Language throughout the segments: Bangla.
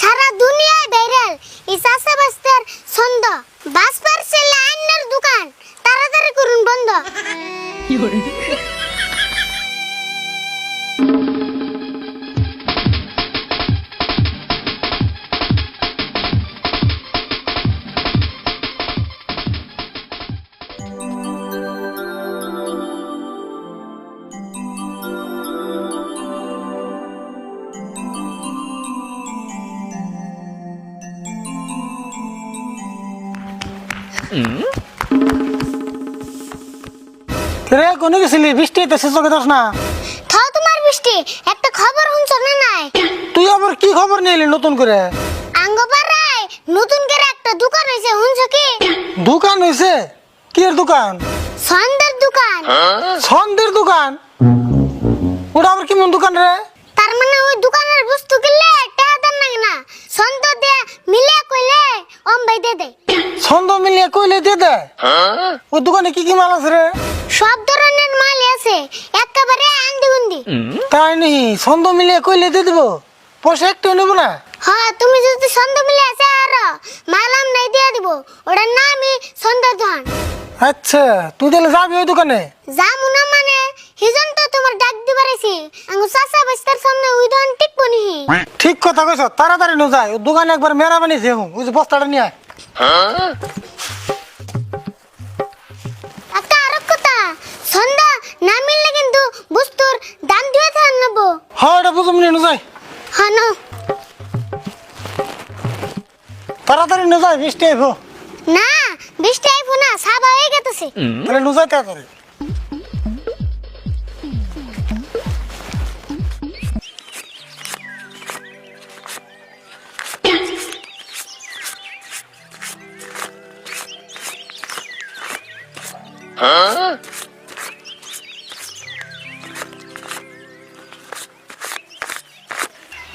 সারা দুনিয়ায় ভাইরাল এই চাচা বাস্তার ছন্দ বাস পার্সেল আইনার দোকান তাড়াতাড়ি করুন বন্ধ। রে কোনে গেছিলি? বৃষ্টি হইতেছে, চোখে দোষ না। থাও তোমার বৃষ্টি, একটা খবর শুনছ না নাই? তুই আবার কি খবর নিয়ে এলি নতুন করে? আঙ্গপাড়ায় নতুন করে একটা দোকান হয়েছে, শুনছ কি? দোকান হয়েছে? কি এর দোকান? সন্দের দোকান। সন্দের দোকান? ওটা আবার কেমন দোকান রে? তার মানে ওই দোকানের বস্তু কিনলে টাকা দেন নাকি না, সন্দ দিয়ে মিলে কইলে ভাই দে দে। ছন্দ মিলিয়ে কইলে দিয়ে দেয়? ওই দোকানে কি কি মাল আছে রে? সব ধরনের মাল আছে, একেবারে আন্দিগুন্দি। তাই নি? ছন্দ মিলিয়ে কইলে দিয়ে দিব? পয়সা একটু নেবো না? হ্যাঁ, তুমি যদি সন্দ মিলে আছে আর মাল আমরাই দিয়ে দিব। ওটার নামই সন্দের দোকান। আচ্ছা, তুই তাহলে যাবি ওই দোকানে? যামু না মানে হিজন তো তোমার ডাক দিবারেছি। আঙ্গু চাচা বাস্তার সামনে ওই দোকান টিকবো নি। ঠিক কথা কইছ, তাড়াতাড়ি নো যায়। ওই দোকানে একবার মেরা বানিয়েছে, ওই যে বস্তাটা নিয়ে আয়। একটা আরো কথা, সন্ধ্যা না মিললে কিন্তু বস্তুর দাম দিয়ে থান নেবো। হ্যাঁ, এটা বুঝুম নিয়ে নো যায়। হ্যাঁ না, তাড়াতাড়ি নো যায়, বৃষ্টি আইব। না বৃষ্টি আইবো না, সাবা হয়ে গেছে। তাহলে নো যায় তাড়াতাড়ি।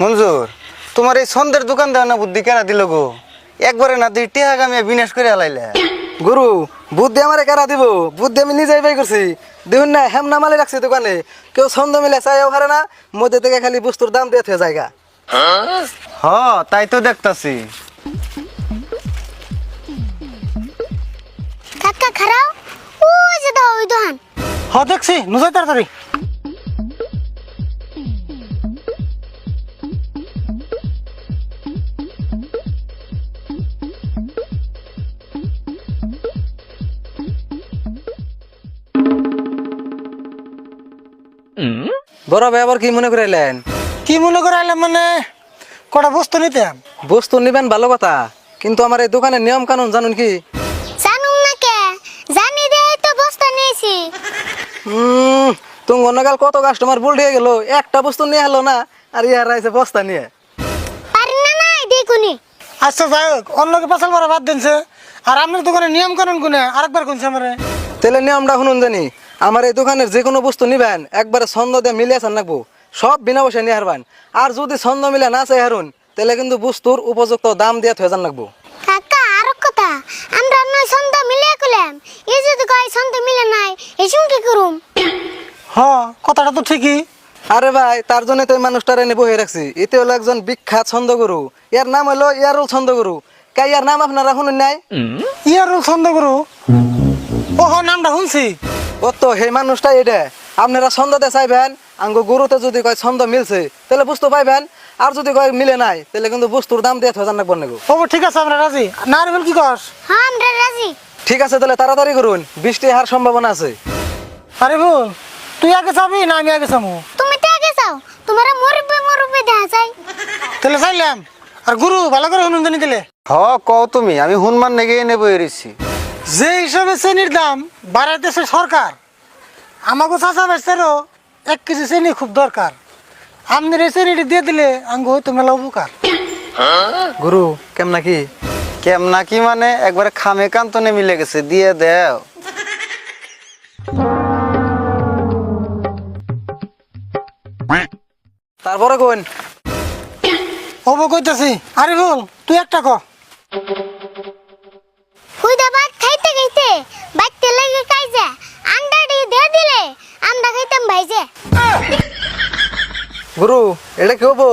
মঞ্জুর, তোমার এই ছন্দের দোকান দেওয়া না বুদ্ধি কেনা দিল গো? একবারে না দুই টিহা গামে বিনাশ করে আলাইলে। গুরু, বুদ্ধি আমারে কারা দিব? বুদ্ধি আমি নিজেই বাই করছি। দেখুন না, হেমনা মালে রাখছি দোকানে, কেউ ছন্দ মিলে চাইও পারে না, মধ্যে থেকে খালি বস্তুর দাম দিয়ে থে জায়গা। হ, তাই তো দেখতাছি। কাকা খারাও, ওই যে দাও ওই দোকান। হ্যাঁ দেখছি, নো যায় তাড়াতাড়ি। বড় ভাই আবার কি মনে করাইলেন? কি মনে করে আইলাম মানে, কটা বস্তু নিতাম। বস্তু নিবেন ভালো কথা, কিন্তু আমার এই দোকানের নিয়ম কানুন জানুন কি? জানুম না কে, জানি দে তো বস্তা নিয়েছি। তুমি অন্যকাল কত কাস্টমার ভুল দিয়ে গেল, একটা বস্তু নিয়ে হলো না, আর ইয়ার রাইছে বস্তা নিয়ে। পারি না নাই দেখুনি। আচ্ছা যাই হোক, অন্যকে পাশাল মারা বাদ দিনছে। আর আপনার দোকানে নিয়ম কানুন কোনে আরেকবার কোনছে আমারে? তাহলে নিয়মটা শুনুন জানি, আমার এই দোকানের যে কোনো বস্তু নিবেন একবারে ছন্দ দিয়ে মিলিয়ে আসান রাখবো, সব বিনা পয়সা নিয়ে হারবেন। আর যদি ছন্দ মিলে না চাই হারুন, তাহলে কিন্তু বস্তুর উপযুক্ত দাম দিয়ে থয়ে যান রাখবো। কাকা আরো কথা, আমরা নয় সন্ধ্যা মিলে কইলাম, এই যদি কয় সন্ধ্যা মিলে নাই, এসম কি করুম? হ্যাঁ, কথাটা তো ঠিকই। আরে ভাই, তার জন্য তো এই মানুষটার এনে বহে রাখছি। এতে হলো একজন বিখ্যাত ছন্দগুরু, এর নাম হলো ইয়ারুল ছন্দগুরু। কে ইয়ার নাম আপনারা শুনুন নাই? ইয়ারুল ছন্দ গুরু? ও হ্যাঁ, নামটা শুনছি। ও তো সেই মানুষটা এটা। আপনারা ছন্দতে চাইবেন, আঙ্গ গুরুতে যদি কয় ছন্দ মিলছে তাহলে বুঝতে পাইবেন, আর যদি কয় মিলে নাই তাহলে কিন্তু বস্তুর দাম দিয়ে থয়ে যান রাখবেন নাকো। ও ঠিক আছে, আমরা রাজি। না রেবেল কি কস? হ্যাঁ আমরা রাজি। ঠিক আছে, তাহলে তাড়াতাড়ি করুন, বৃষ্টি হওয়ার সম্ভাবনা আছে। আরে বল, তুই আগে যাবি না আমি আগে যাবো? তুমি তো আগে যাও, তোমার মুরব্বি দেখা যায়। তাহলে চাইলাম। আর গুরু ভালো করে শুনুন জানি দিলে। হ, কও তুমি, আমি হুনমান নেগে এনে বই রইছি। যে হিসাবে চেনির দাম বাড়াইতেছে সরকার, আমাকে চাচা বাচ্চারও 1 কেজি চেনি খুব দরকার। আপনার এই চেনিটি দিয়ে দিলে আঙ্গ হয়তো মেলা উপকার। গুরু কেমন কি? কেমনা কি মানে, একবারে খামে কান্তনে মিলে গেছে, দিয়ে দেও। তারপরে কোন হবো কইতাছি। আরে বল, তুই একটা ক। হুইদা ভাত খাইতে খাইতে বাইতে লেগে কাইজা আন্ডাটি দিয়ে দিলে আমরা খাইতাম ভাইজে। গুরু, এটা কি হবো?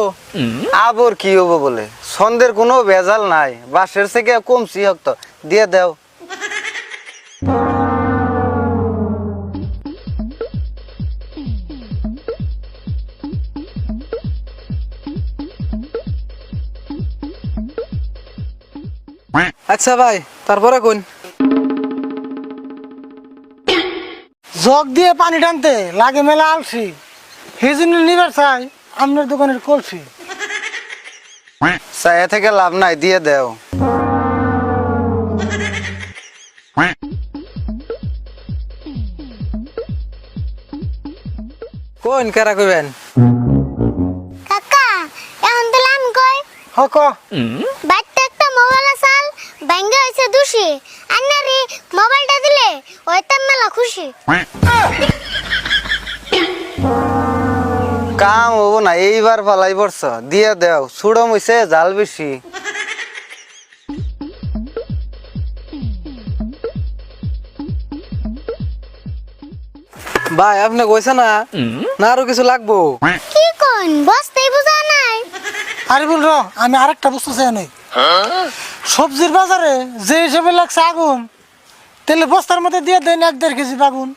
আবার কি হবো বলে, ছন্দের কোনো ভেজাল নাই, বাঁশের থেকে কমছি হক্ত দিয়ে দাও। আচ্ছা ভাই, তারপরে কোন? জগ দিয়ে পানি টানতে লাগে মেলা আলসি, সেই জন্য নিবার চাই আপনার দোকানের কলসি। চায়া থেকে লাভ নাই, দিয়ে দাও। কোন কারা কইবেন? কাকা এখন তাহলে আমি কই হক বাড়িতে একটা মোবাইল আসাল ব্যাঙ্গে হয়েছে দুষি আন্নারি মোবাইলটা দিলে ওইতাম মেলা খুশি। কাম হবো না, এইবার ফালাই পড়ছ, দিয়ে দাও। সুড়ম হইছে জাল বেশি। ভাই আপনি কইছে না না আরো কিছু লাগবো? কি কোন বসতেই বুঝা নাই। আরে বল আমি আরেকটা বস্তু চাই নাই। সবজির বাজারে যে হিসেবে লাগছে আগুন, তাহলে বস্তার মধ্যে দিয়ে দেন 1-1.5 কেজি বাগুন।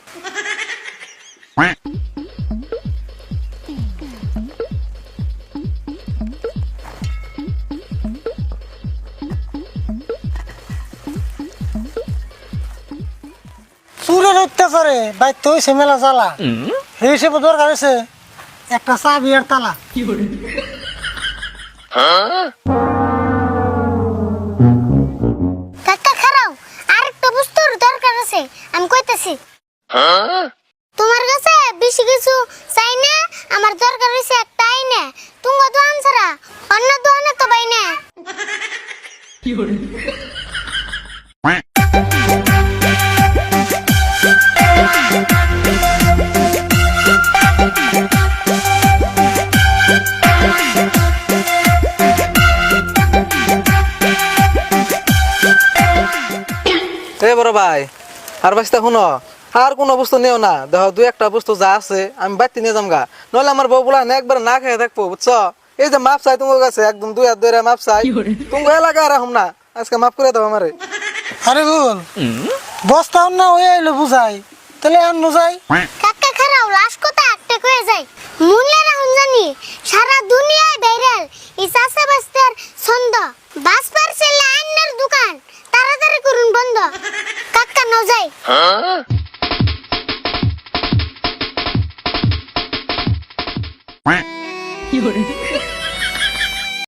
চুরের অত্যাচারে বাইতে হয়েছে মেলা জ্বালা, সেই হিসেবে দরকার হয়েছে একটা চাবি আর তালা। কাকা খারাও আরেকটা বস্তুর দরকার আছে, আমি কইতাছি। তোমার কাছে বেশি কিছু চাই না, আমার দরকার হইছে একটা আইনা। তুমি দোকান ছাড়া অন্য দোকানে তো পাই না। এ বড় ভাই, আর বাস্তা শুনো, আর কোনো বস্তু নিও না। দেখো 2-1টা বস্তু যা আছে আমি বাড়তি নিয়ে যামগা, নইলে আমার বউ বলা একবার না খেয়ে থাকবো, বুঝছো? এই যে মাপ চাই তোমার কাছে, একদম 2 হাত ধরে মাপ চাই। তুমি এলাকায় রাখুম না, আজকে মাফ করে দাও আমারে। আরে বল বস্তা না হয়ে এলো বুঝাই, তাহলে আর যাই। কাকা খারাও লাশ কথা একটা কয়ে যায়। মুল্লা রাহুন জানি সারা দুনিয়ায় ভাইরাল